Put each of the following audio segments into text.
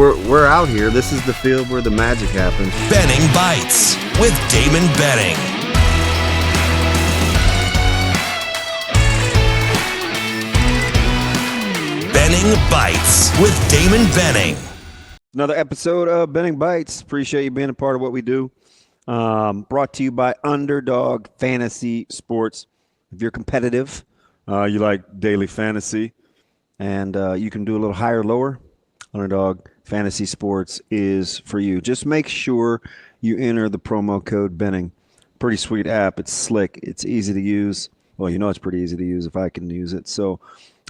we're out here. This is the field where the magic happens. Benning Bites with Damon Benning. Benning Bites with Damon Benning. Another episode of Benning Bites. Appreciate you being a part of what we do. Brought to you by Underdog Fantasy Sports. If you're competitive, you like daily fantasy, and you can do a little higher, lower, Underdog Fantasy Sports is for you. Just make sure you enter the promo code Benning. Pretty sweet app. It's slick. It's easy to use. Well, you know it's pretty easy to use if I can use it. So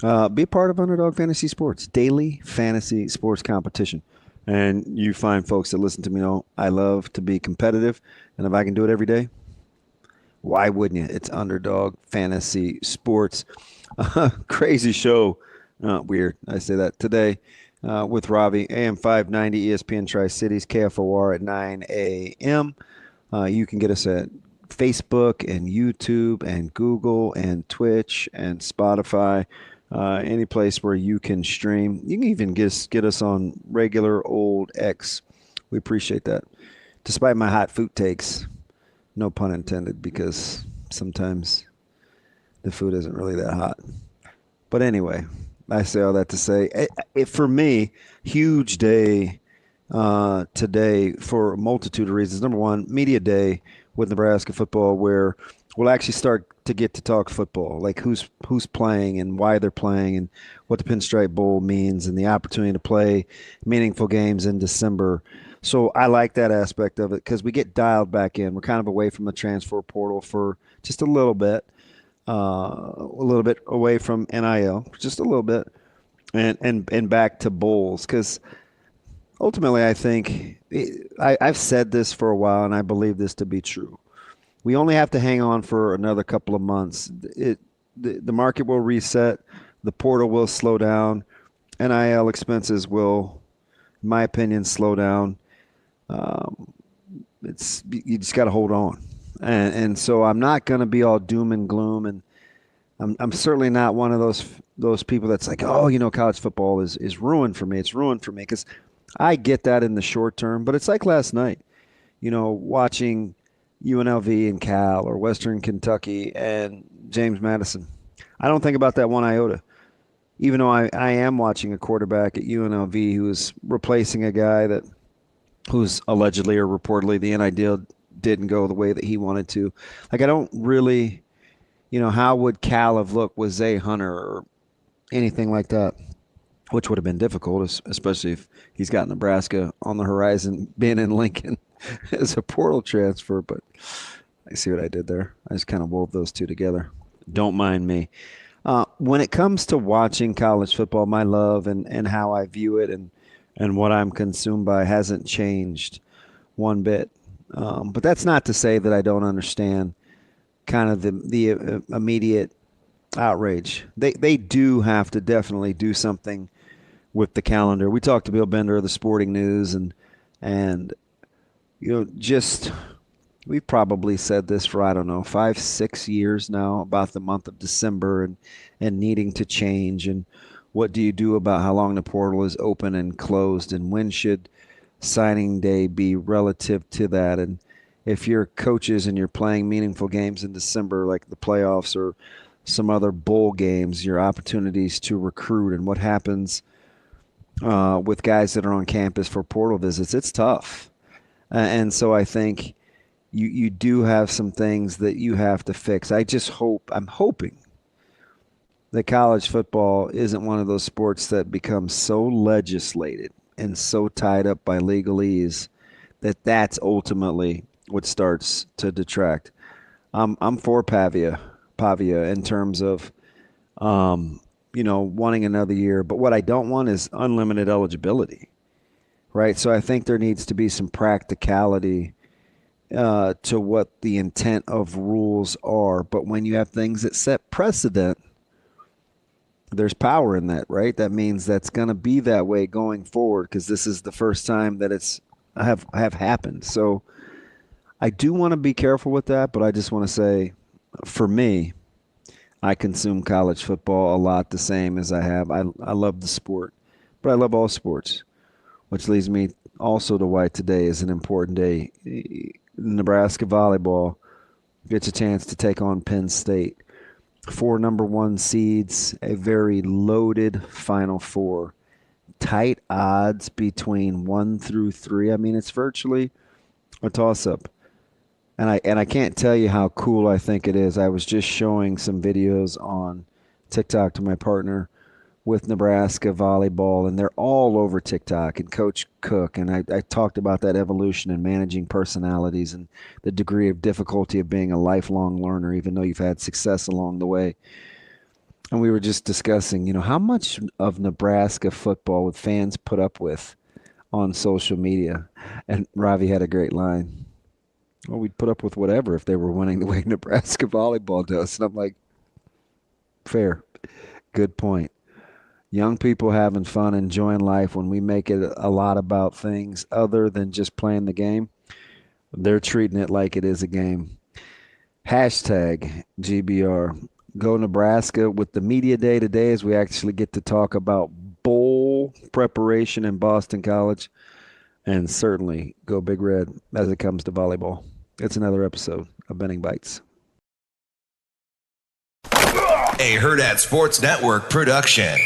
be a part of Underdog Fantasy Sports, daily fantasy sports competition. And you find folks that listen to me know I love to be competitive. And if I can do it every day, why wouldn't you? It's Underdog Fantasy Sports. Crazy show. Weird. I say that today with Ravi. AM 590 ESPN Tri-Cities, KFOR at 9 a.m. You can get us at Facebook and YouTube and Google and Twitch and Spotify. Any place where you can stream. You can even get us on regular old X. We appreciate that. Despite my hot food takes, no pun intended, because sometimes the food isn't really that hot. But anyway, I say all that to say, for me, huge day today for a multitude of reasons. Number one, media day with Nebraska football, where we'll actually start to get to talk football, like who's playing and why they're playing and what the Pinstripe Bowl means and the opportunity to play meaningful games in December. So I like that aspect of it because we get dialed back in. We're kind of away from the transfer portal for just a little bit away from NIL, just a little bit, and back to bowls, because ultimately I think I've said this for a while and I believe this to be true. We only have to hang on for another couple of months. The market will reset. The portal will slow down. NIL expenses will, in my opinion, slow down. You just got to hold on. And so I'm not going to be all doom and gloom. And I'm certainly not one of those people that's like, oh, college football is ruined for me. It's ruined for me, because I get that in the short term. But it's like last night, watching UNLV and Cal, or Western Kentucky and James Madison. I don't think about that one iota, even though I am watching a quarterback at UNLV who is replacing a guy who's allegedly or reportedly the NIL didn't go the way that he wanted to. Like, I don't really, how would Cal have looked with Zay Hunter or anything like that, which would have been difficult, especially if he's got Nebraska on the horizon, being in Lincoln as a portal transfer. But I see what I did there. I just kind of wove those two together. Don't mind me. When it comes to watching college football, my love and how I view it and what I'm consumed by hasn't changed one bit. But that's not to say that I don't understand kind of the immediate outrage. They do have to definitely do something with the calendar. We talked to Bill Bender of the Sporting News, and we've probably said this for, 5-6 years now about the month of December and needing to change, and what do you do about how long the portal is open and closed, and when should signing day be relative to that. And if you're coaches and you're playing meaningful games in December, like the playoffs or some other bowl games, your opportunities to recruit and what happens with guys that are on campus for portal visits, it's tough. And so I think you do have some things that you have to fix. I'm hoping that college football isn't one of those sports that becomes so legislated and so tied up by legalese that's ultimately what starts to detract. I'm for Pavia in terms of, wanting another year. But what I don't want is unlimited eligibility. Right, so I think there needs to be some practicality to what the intent of rules are. But when you have things that set precedent, there's power in that, right? That means that's going to be that way going forward, because this is the first time that it's have happened. So I do want to be careful with that, but I just want to say, for me, I consume college football a lot the same as I have. I love the sport, but I love all sports. which leads me also to why today is an important day. Nebraska volleyball gets a chance to take on Penn State. 4 number 1 seeds, a very loaded Final Four. Tight odds between 1 through 3. I mean, it's virtually a toss-up. And I can't tell you how cool I think it is. I was just showing some videos on TikTok to my partner with Nebraska volleyball, and they're all over TikTok, and Coach Cook. And I talked about that evolution and managing personalities and the degree of difficulty of being a lifelong learner, even though you've had success along the way. And we were just discussing, how much of Nebraska football would fans put up with on social media. And Ravi had a great line. Well, we'd put up with whatever if they were winning the way Nebraska volleyball does. And I'm like, fair. Good point. Young people having fun, enjoying life, when we make it a lot about things other than just playing the game, they're treating it like it is a game. Hashtag GBR. Go Nebraska. With the media day today, as we actually get to talk about bowl preparation in Boston College. And certainly go Big Red as it comes to volleyball. It's another episode of Benning Bites. A Hurrdat Sports Network production.